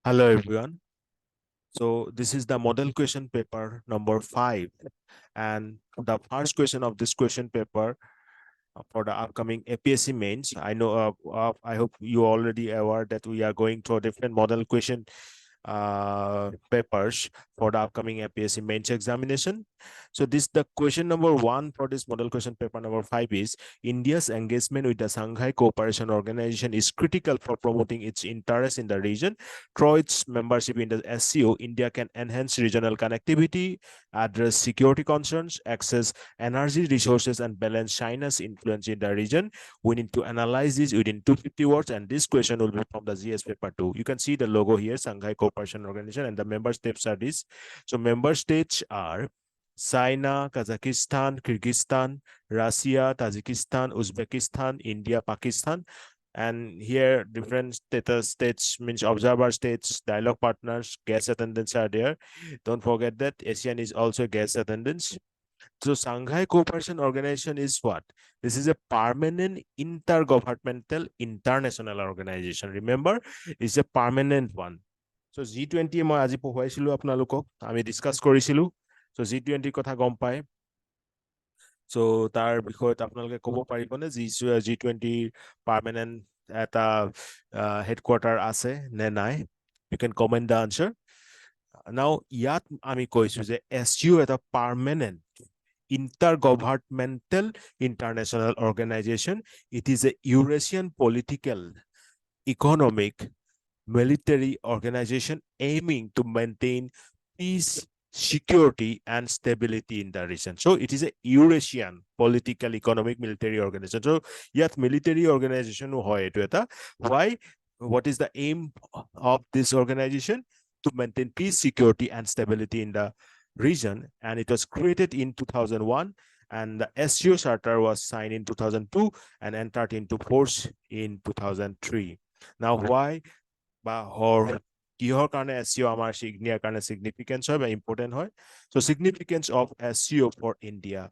Hello everyone. So this is the model question paper number 5, and the first question of this question paper for the upcoming APSC mains. I hope you already aware that we are going through different model question papers for the upcoming APSC mains examination. So this the question number 1 for this model question paper number 5 is India's engagement with the Shanghai Cooperation Organization is critical for promoting its interests in the region. Through its membership in the SCO, India can enhance regional connectivity, address security concerns, access energy resources, and balance China's influence in the region. We need to analyze this within 250 words, and this question will be from the GS paper 2. You can see the logo here, Shanghai Cooperation Organization, and the member states are this. So member states are China, Kazakhstan, Kyrgyzstan, Russia, Tajikistan, Uzbekistan, India, Pakistan. And here different states means observer states, dialogue partners, guest attendants are there. Don't forget that ASEAN is also guest attendance. So Shanghai Cooperation Organization is what? This is a permanent intergovernmental international organization. Remember, it's a permanent one. So G20 মই আজি পঢ়ুৱাইছিলো আপোনালোকক, আমি discuss কৰিছিলো। So G20 কথা গম পায়। So তাৰ বিষয়ত আপোনালোকে ক'ব পাৰিবনে G20 পাৰ্মানেন্ট এটা হেডকোয়াৰ্টাৰ আছে নে নাই? You can comment the answer. Now ইয়াত আমি কৈছো যে SCO এটা permanent intergovernmental international organization. It is a Eurasian political, economic, military organization aiming to maintain peace, security, and stability in the region. So it is a Eurasian political, economic, military organization. So yet military organization hoy etu eta. Why? What is the aim of this organization? To maintain peace, security, and stability in the region. And it was created in 2001, and the SCO Charter was signed in 2002 and entered into force in 2003. Now, why? কিহৰ কাৰণে SCO আমাৰ ইণ্ডিয়াৰ কাৰণে significance হয় বা important হয়? So significance of SCO for India.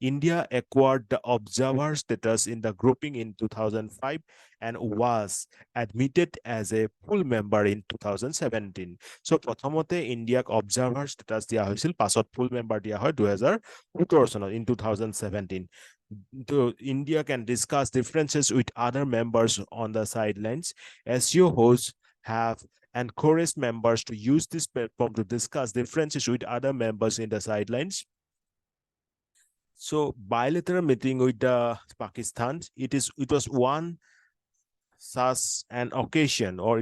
India acquired the observer status in the grouping in 2005 and was admitted as a full member in 2017. So প্ৰথমতে ইণ্ডিয়াক observer status দিয়া হৈছিল, পাছত full member দিয়া হয় 2017 চনত in 2017. So India can discuss differences with other members on the sidelines. SCO hosts have encouraged members to use this platform to discuss differences with other members in the sidelines. So bilateral meeting with the Pakistan, it was one such an occasion, or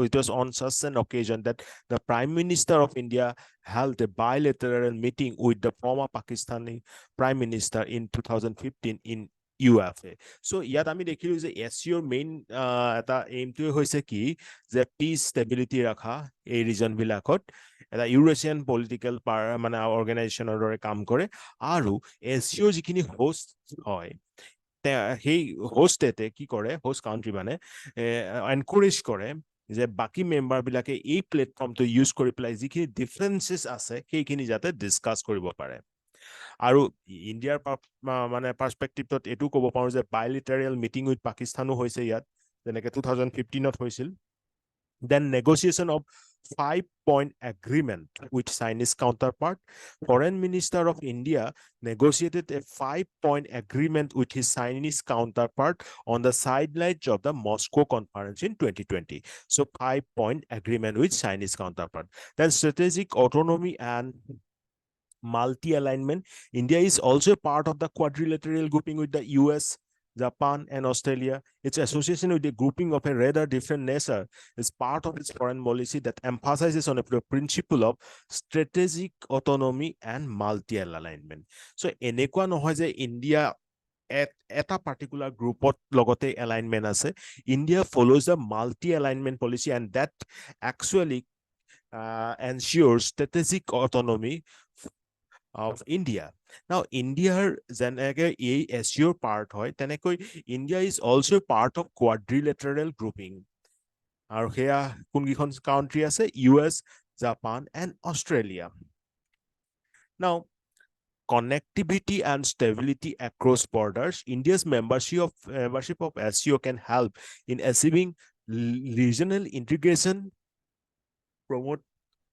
it was on such an occasion that the Prime Minister of India held a bilateral meeting with the former Pakistani Prime Minister in 2015 in UFA. So ইয়াত আমি দেখিলো যে SCOৰ main এটা এইমটোৱে হৈছে কি যে piece stability ৰাখা এই ৰিজন বিলাকত এটা ইউৰোচিয়ান পলিটিকেল মানে অৰ্গেনাইজেশ্যনৰ দৰে কাম কৰে আৰু SCO যিখিনি হোষ্ট হয় সেই হোষ্টেতে কি কৰে হোষ্ট কাউন্ট্ৰি মানে এনকাৰেজ কৰে যে বাকি মেম্বাৰ বিলাকে এই প্লেটফৰ্মটো ইউজ কৰি পেলাই যিখিনি ডিফাৰেন্সেস আছে সেইখিনি যাতে ডিসকাস কৰিব পাৰে আৰু ইণ্ডিয়াৰ মানে পাৰ্সপেক্টিভত এটো ক'ব পাৰো যে বাইলেটাৰিয়েল মিটিং উইথ পাকিস্তানো হৈছে ইয়াত যেনেকৈ 2015ত হৈছিল then negotiation of 5-point agreement with Chinese counterpart. Foreign Minister of India negotiated a 5-point agreement with his Chinese counterpart on the sidelines of the Moscow conference in 2020. So 5-point agreement with Chinese counterpart. Then strategic autonomy and multi-alignment. India is also part of the quadrilateral grouping with the US, Japan, and Australia. Its association with the grouping of a rather different nature is part of its foreign policy that emphasizes on a principle of strategic autonomy and multi-alignment. So এনেকুৱা নহয় যে India এটা particular groupত লগতে alignment আছে. India follows the multi-alignment policy, and that actually ensures strategic autonomy of India. Now, India's SCO part hoy, tenekoi India is also part of quadrilateral grouping. Aru heya kungikhon country ase US, Japan, and Australia. Now, connectivity and stability across borders. India's membership of SCO can help in achieving regional integration, promote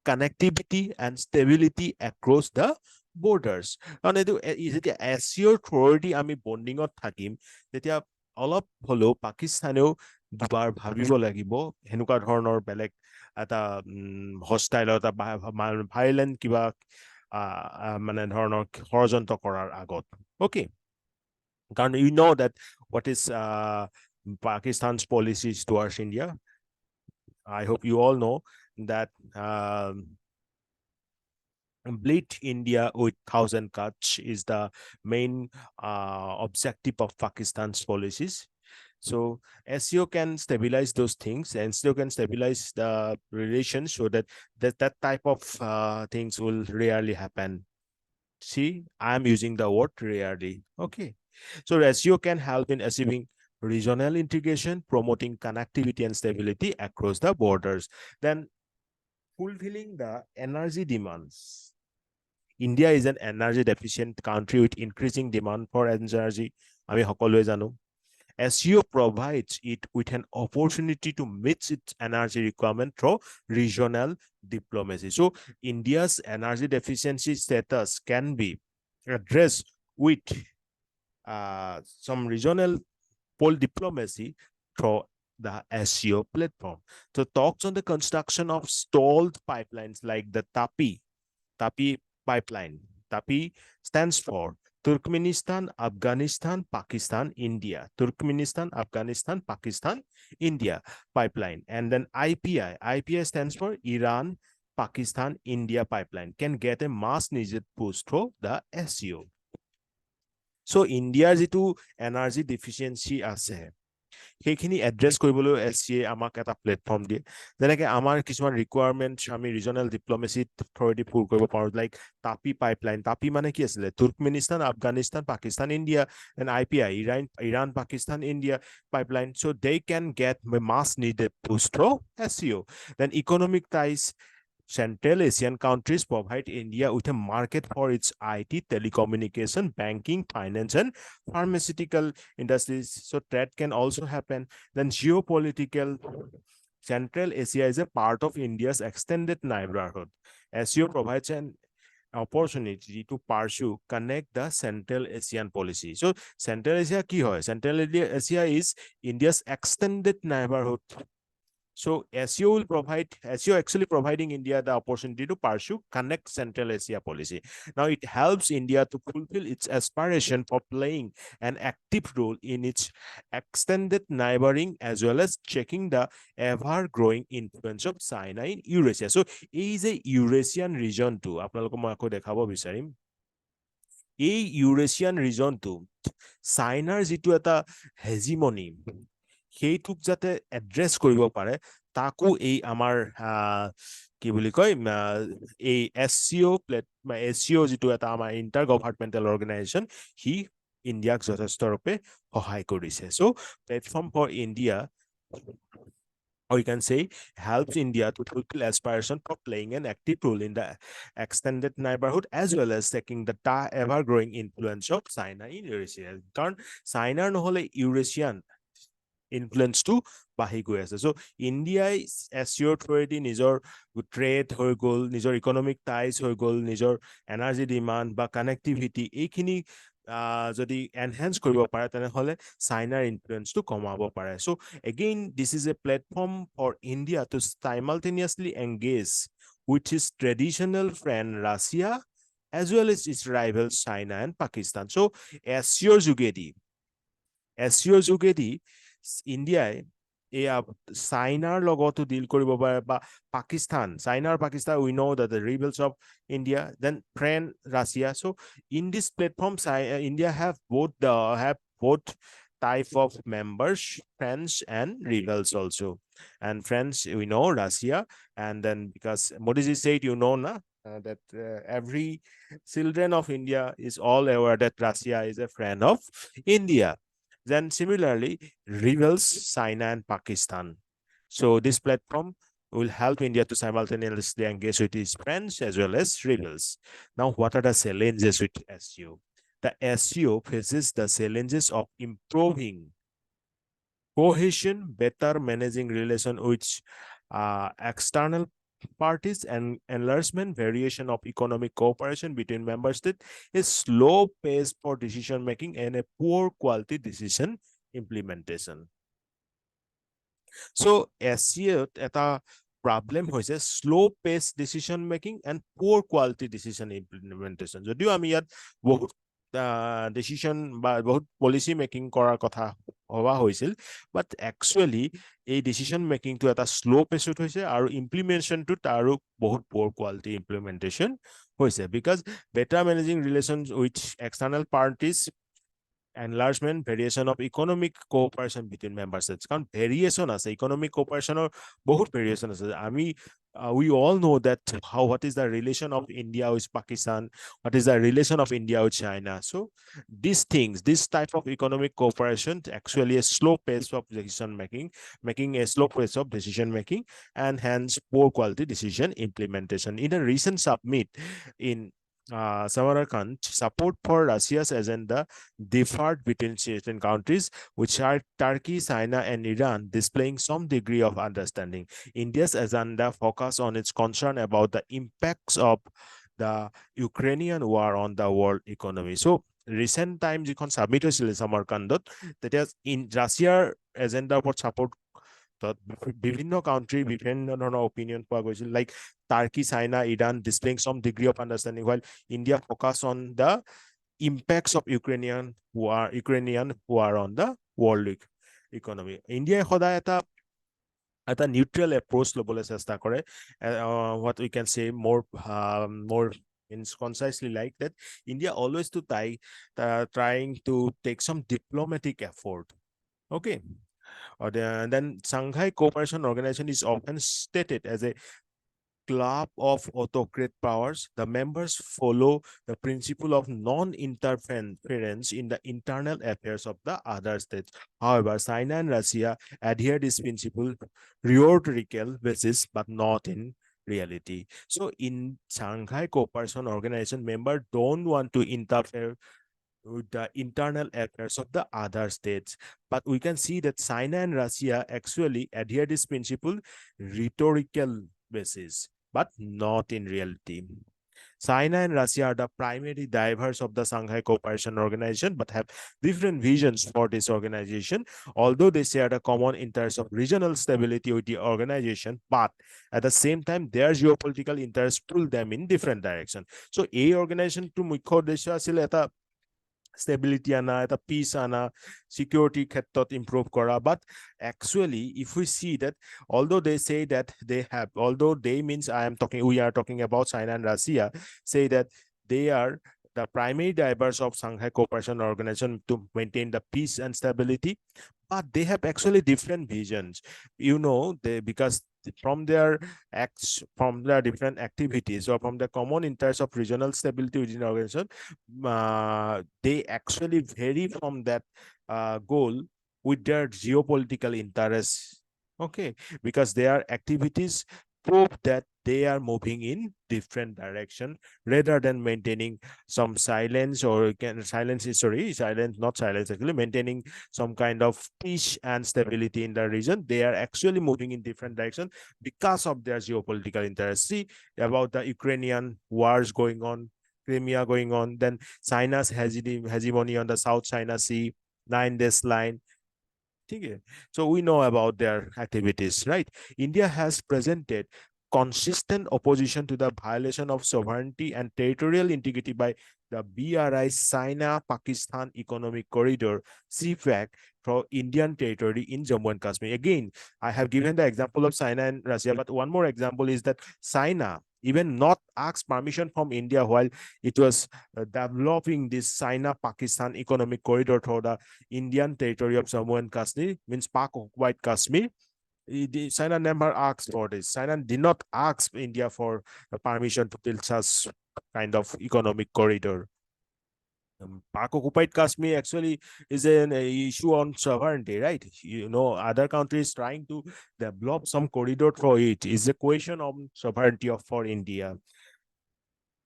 connectivity and stability across the borders. কাৰণ এইটো যেতিয়া SCOৰ থ্ৰুৱেদি আমি বণ্ডিঙত থাকিম তেতিয়া অলপ হ'লেও পাকিস্তানেও দুবাৰ ভাবিব লাগিব সেনেকুৱা ধৰণৰ বেলেগ এটা হষ্টাইল এটা ভাইলেণ্ট কিবা মানে ধৰণৰ ষড়যন্ত্ৰ কৰাৰ আগত অ'কে কাৰণ you know that what is Pakistan's policies towards India. I hope you all know that bleed India with 1,000 cuts is the main objective of Pakistan's policies. So SCO can stabilize those things and SCO can stabilize the relations so that that type of things will rarely happen. See, I am using the word rarely. Okay. So SCO can help in achieving regional integration, promoting connectivity and stability across the borders. Then fulfilling the energy demands. India is an energy deficient country with increasing demand for energy. আমি সকলোৱে জানো SCO provides it with an opportunity to meet its energy requirement through regional diplomacy. So India's energy deficiency status can be addressed with some regional pole diplomacy through the SCO platform. So talks on the construction of stalled pipelines like the Tapi pipeline. Tapi stands for Turkmenistan, Afghanistan, Pakistan, India. Turkmenistan, Afghanistan, Pakistan, India pipeline. And then IPI stands for Iran, Pakistan, India pipeline. Can get a mass needed push through the SCO. So India's যিটো energy deficiency আছে সেইখিনি address কৰিবলৈ SCA আমাক এটা platform দিয়ে যেনেকৈ আমাৰ কিছুমান ৰিকুৱাৰমেণ্ট আমি ৰিজনেল ডিপ্ল'মেচিত থ্ৰুৱেদি পূৰ কৰিব পাৰোঁ লাইক তাপি পাইপলাইন তাপি মানে কি আছিলে Turkmenistan Afghanistan Pakistan India and IPI Iran Pakistan India pipeline so they can get mass needed push through SCO. Then economic ties. Central Asian countries provide India with a market for its IT, telecommunication, banking, finance, and pharmaceutical industries. So trade can also happen. Then geopolitical, Central Asia is a part of India's extended neighborhood. SCO provides an opportunity to pursue, connect the Central Asian policy. So Central Asia ki hoy? Central Asia is India's extended neighborhood. So SCO actually providing India the opportunity to pursue connect Central Asia policy. Now it helps India to fulfill its aspiration for playing an active role in its extended neighboring as well as checking the ever-growing influence of China in Eurasia. So is a Eurasian region too. আপোনালোকক মই আকৌ দেখাব বিচাৰিম এই Eurasian ৰিজনটো চাইনাৰ যিটো এটা hegemony সেইটোক যাতে এড্ৰেছ কৰিব পাৰে তাকো এই আমাৰ কি বুলি কয় এই SCO যিটো এটা আমাৰ ইণ্টাৰ গভাৰ্ণমেণ্টেল অৰ্গেনাইজেশ্যন সি ইণ্ডিয়াক যথেষ্ট ৰূপে সহায় কৰিছে চ' platform for India or you can say helps India to fulfill aspiration for playing an active role in the extended neighborhood as well as taking the ever-growing influence of China in Eurasia. কাৰণ চাইনাৰ নহলে Eurasian ইনফ্লুয়েন্সটো বাঢ়ি গৈ আছে চ' ইণ্ডিয়াই SCO থ্ৰুৱেদি নিজৰ trade হৈ গ'ল নিজৰ ইকনমিক টাইজ হৈ গ'ল নিজৰ এনাৰ্জি ডিমাণ্ড বা কানেক্টিভিটি এইখিনি যদি এনহেন্স কৰিব পাৰে তেনেহ'লে চাইনাৰ ইনফ্লুয়েন্সটো কমাব পাৰে so' again this is a platform for India to simultaneously engage with its traditional friend Russia as well as its rivals China and Pakistan. So SCOৰ যোগেদি ইণ্ডিয়াই এয়া চাইনাৰ লগতো ডিল কৰিব পাৰে বা চাইনাৰ Pakistan we know that the rebels of India then friend Russia. So in this platform India have both type of members friends and rebels also and friends we know Russia and then because Modi ji said that every children of India is all aware that Russia is a friend of India. Then similarly, rebels China and Pakistan. So this platform will help India to simultaneously engage with its friends as well as rebels. Now, what are the challenges with SCO? The SCO faces the challenges of improving cohesion, better managing relation with external parties and enlargement variation of economic cooperation between member states is slow pace for decision making and a poor quality decision implementation. So SCO eta problem হৈছে slow pace decision making and poor quality decision implementation. যদিও আমি ইয়াত বহুত decision বা বহুত policy making কৰাৰ কথা হবা হৈছিল, বাট একচুৱেলি এই ডিসিশন মেকিংটো এটা শ্লো পেচত হৈছে আৰু ইমপ্লিমেন্টেশনটো তাৰো বহুত পোৰ কোৱালিটি ইমপ্লিমেন্টেশন হৈছে, because better managing relations with external parties, enlargement, variation of economic cooperation between member states. কাৰণ variation আছে, economic cooperation বহুত variation আছে. We all know that what is the relation of India with Pakistan, what is the relation of India with China. So these things, this type of economic cooperation actually a slow pace of decision making a slow pace of decision making, and hence poor quality decision implementation. In a recent summit in Samarkand, support for Russia's agenda differed between certain countries, which are Turkey, China, and Iran, displaying some degree of understanding. India's agenda focused on its concern about the impacts of the Ukrainian war on the world economy. So, recent times, you can submit a Samarkandot that is in Russia's agenda for support. বিভিন্ন country বিভিন্ন ধৰণৰ opinion পোৱা গৈছিল, like Turkey, China, Iran displaying some degree of understanding, while India focus on the impacts of Ukrainian war on the world economy. India সদায় এটা neutral approach লবলৈ চেষ্টা কৰে, what we can say more concisely like that India always trying to take some diplomatic effort. Okay. Then Shanghai Cooperation Organization is often stated as a club of autocrat powers. The members follow the principle of non-interference in the internal affairs of the other states. However, China and Russia adhere this principle rhetorical basis, but not in reality. So in Shanghai Cooperation Organization, members don't want to interfere with the internal affairs of the other states. But we can see that China and Russia actually adhere this principle rhetorical basis, but not in reality. China and Russia are the primary drivers of the Shanghai Cooperation Organization, but have different visions for this organization. Although they share a common interest of regional stability with the organization, but at the same time, their geopolitical interests pull them in different directions. So, a organization to মুখ্য উদ্দেশ্য আছিল এটা stability ana, eta peace ana, security khetrot improve kora. But actually, if we see that, although they say that they have, although they means we are talking about China and Russia, say that they are the primary drivers of Shanghai Cooperation Organization to maintain the peace and stability, but they have actually different visions. You know, because from their acts, from their different activities, or from the common interest of regional stability within the organization, they actually vary from that goal with their geopolitical interests. Okay, because their activities prove that they are moving in different direction rather than maintaining some silence, or actually maintaining some kind of peace and stability in the region. They are actually moving in different direction because of their geopolitical interests. See about the Ukrainian wars going on, Crimea going on, then China's hegemony on the South China Sea, 9 days line. So we know about their activities, right? India has presented consistent opposition to the violation of sovereignty and territorial integrity by the BRI China-Pakistan Economic Corridor, CFAC, for Indian territory in Jammu and Kashmir. Again, I have given the example of China and Russia, but one more example is that China even not asked permission from India while it was developing this China-Pakistan Economic Corridor through the Indian territory of Jammu and Kashmir, means Pak-occupied Kashmir. China never asked for this. China did not ask India for permission to build such kind of economic corridor. Pak-occupied Kashmir actually is an issue on sovereignty, right? You know, other countries trying to develop some corridor for it is a question of sovereignty for India.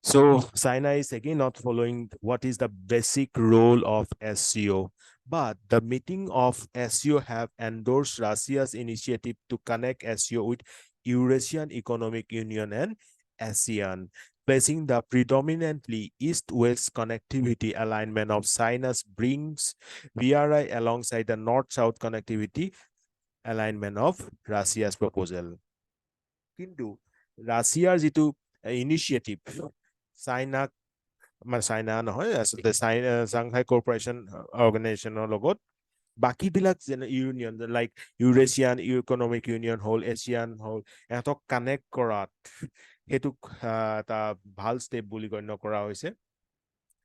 So China is again not following what is the basic role of SCO. But the meeting of SCO have endorsed Russia's initiative to connect SCO with Eurasian Economic Union and ASEAN, placing the predominantly east-west connectivity alignment of China's brings BRI alongside the north-south connectivity alignment of Russia's proposal. কিন্তু ৰাছিয়াৰ যিটো initiative চাইনাক চাইনা নহয় আচলতে Shanghai corporation অৰ্গেনাইজেশ্যনৰ লগত বাকীবিলাক যেনে union like Eurasian economic union হ'ল Asian হ'ল ইহঁতক কানেক্ট কৰাত সেইটোক এটা ভাল ষ্টেপ বুলি গণ্য কৰা হৈছে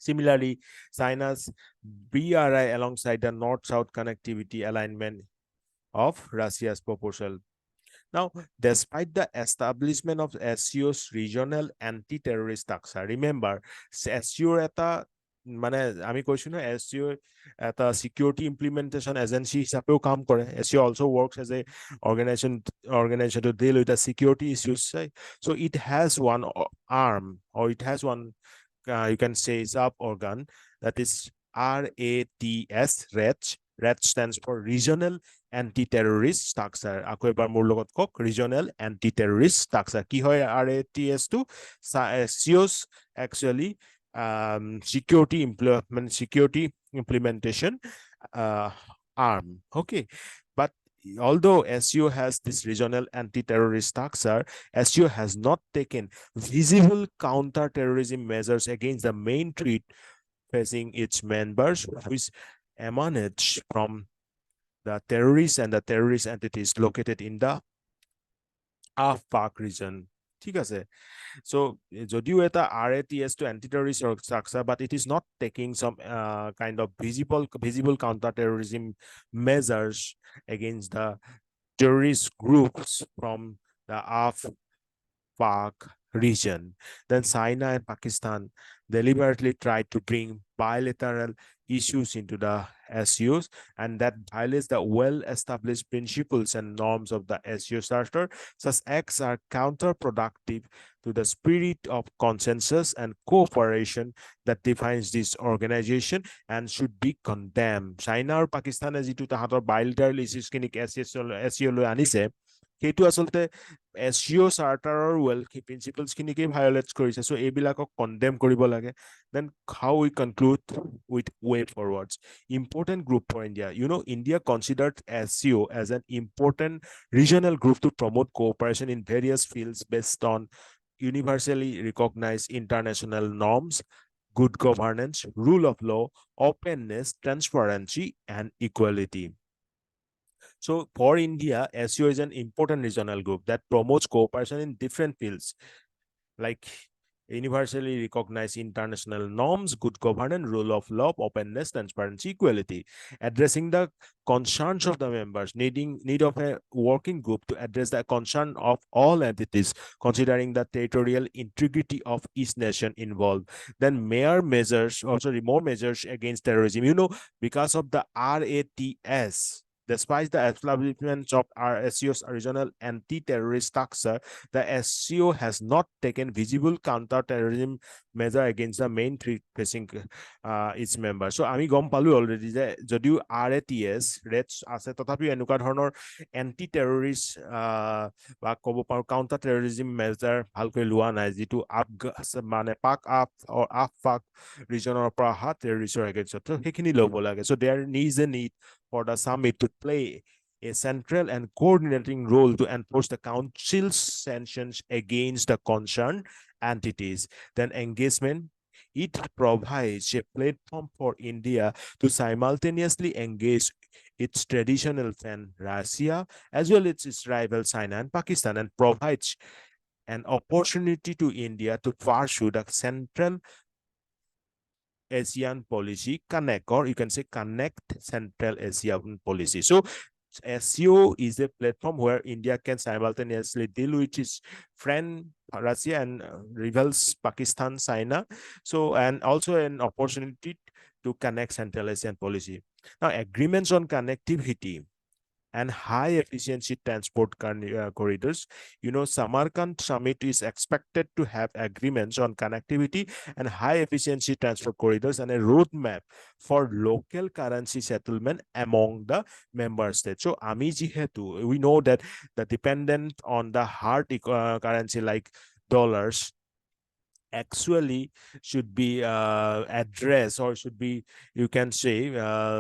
Similarly, China's BRI alongside the north-south connectivity alignment of Russia's proposal. Now, despite the establishment of SCO's regional anti-terrorist structure, remember, SCO এটা মানে আমি কৈছো না SCO এটা security implementation agency হিচাপেও কাম কৰে SCO also works as a organization to deal with the security issues, right? So it has one arm, or it has one you can say sub organ, that is RATS. RAT stands for Regional Anti-Terrorist Structure. Ako ebar mur logot kok Regional Anti-Terrorist Structure. Ki hoy RATS to SCO's actually security implementation arm. Okay, but although SCO has this regional anti-terrorist structure, SCO has not taken visible counter-terrorism measures against the main threat facing its members, which emanates from the terrorists and the terrorist entities located in the APSC region. ঠিক আছে so যদিও এটা RATS to anti-terrorist structure, but it is not taking some kind of visible counter-terrorism measures against the terrorist groups from the APSC region. Then China and Pakistan deliberately tried to bring bilateral issues into the SCOs, and that violates the well-established principles and norms of the SCO Charter. Such acts are counterproductive to the spirit of consensus and cooperation that defines this organization and should be condemned. China or Pakistan as itu tahator bilateral issues kinik SCO lo anise সেইটো আসলতে SCO চাৰ্টাৰৰ well principles খিনিকে ভায়োলেটছ কৰিছে so এইবিলাকক condemn কৰিব লাগে then how we conclude with way forwards. Important group for India. You know, India considered SCO as an important regional group to promote cooperation in various fields based on universally recognized international norms, good governance, rule of law, openness, transparency, and equality. So for India, SCO is an important regional group that promotes cooperation in different fields, like universally recognized international norms, good governance, rule of law, openness, transparency, equality, addressing the concerns of the members, need of a working group to address the concern of all entities, considering the territorial integrity of each nation involved. Then more measures against terrorism. You know, because of the RATS, despite the establishment of SCO's regional anti-terrorist structure, the SCO has not taken visible counter-terrorism measure against the main threat facing its members. So আমি গম পালো already যে যদিও RATS rates আছে তথাপিও এনেকুৱা ধৰণৰ anti-terrorist বা ক'ব পাৰো কাউন্টাৰ-টেৰৰিজম মেজাৰ ভালকৈ লোৱা নাই যিটো মানে APSC ৰিজনৰ পৰা অহা টেৰৰিষ্টৰ এগেইনষ্টত সেইখিনি ল'ব লাগে. So there needs a need for the summit to play a central and coordinating role to enforce the council's sanctions against the concerned entities. Then engagement, it provides a platform for India to simultaneously engage its traditional friend Russia as well as its rival China and Pakistan, and provides an opportunity to India to pursue the central ASEAN policy, or you can say connect Central Asian policy. So SCO is a platform where India can simultaneously deal with its friend Russia and rivals Pakistan, China. So, and also an opportunity to connect Central Asian policy. Now, agreements on connectivity and high efficiency transport corridors. You know, Samarkand summit is expected to have agreements on connectivity and high efficiency transport corridors and a roadmap for local currency settlement among the member states. So ami jihetu, we know that the dependent on the hard currency like dollars actually should be addressed, or should be, you can say,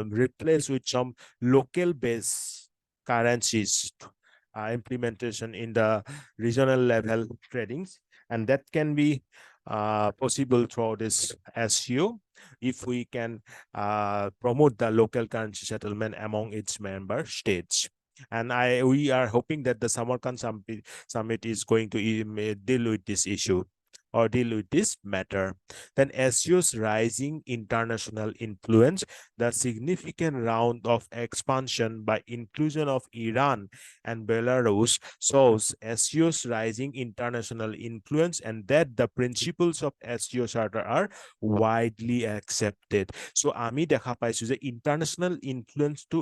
replaced with some local based currencies implementation in the regional level tradings, and that can be possible through this SCO if we can promote the local currency settlement among its member states. And we are hoping that the Samarkand summit is going to deal with this issue or deal with this matter. Then SCO's rising international influence, the significant round of expansion by inclusion of Iran and Belarus shows SCO's rising international influence, and that the principles of SCO Charter are widely accepted. So আমি দেখা পাইছো যে international ইনফ্লুৱেঞ্চটো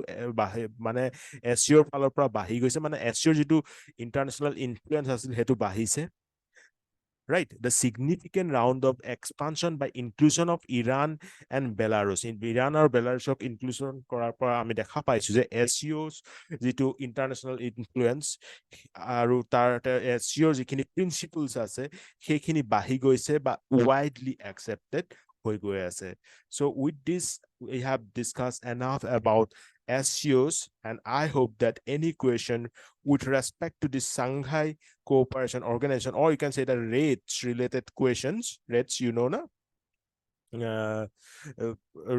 মানে SCOৰ ফালৰ পৰা বাঢ়ি গৈছে, মানে SCOৰ যিটো ইন্টাৰনেশ্যনেল ইনফ্লুৱেঞ্চ আছিল সেইটো বাঢ়িছে, right? The significant round of expansion by inclusion of Iran and Belarus. In Iran or Belarus inclusion কৰাৰ পৰা আমি দেখা পাইছো যে SCO's যিটো international influence আৰু তাৰ SCOৰ যিখিনি principles আছে সেইখিনি বাঢ়ি গৈছে বা widely accepted হৈ গৈ আছে. So with this, we have discussed enough about SCOs, and I hope that any question with respect to the Shanghai Cooperation Organization, or you can say the rates related questions, rates, you know, na?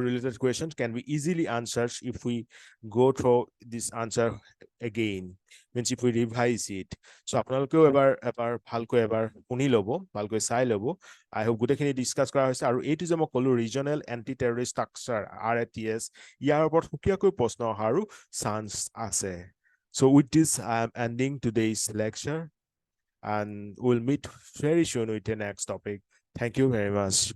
Related questions can be easily answered if we go through this answer again, means if we revise it. So আপোনালোকেও এবাৰ ভালকৈ এবাৰ শুনি ল'ব, ভালকৈ চাই ল'ব। I hope গোটেইখিনি ডিছকাছ কৰা হৈছে, আৰু এইটো যে মই ক'লো regional anti terrorist structure RATS, ইয়াৰ ওপৰত সুকীয়াকৈ প্ৰশ্ন অহাৰো চান্স আছে। So with this, I'm ending today's lecture, and we'll meet very soon with the next topic. Thank you very much.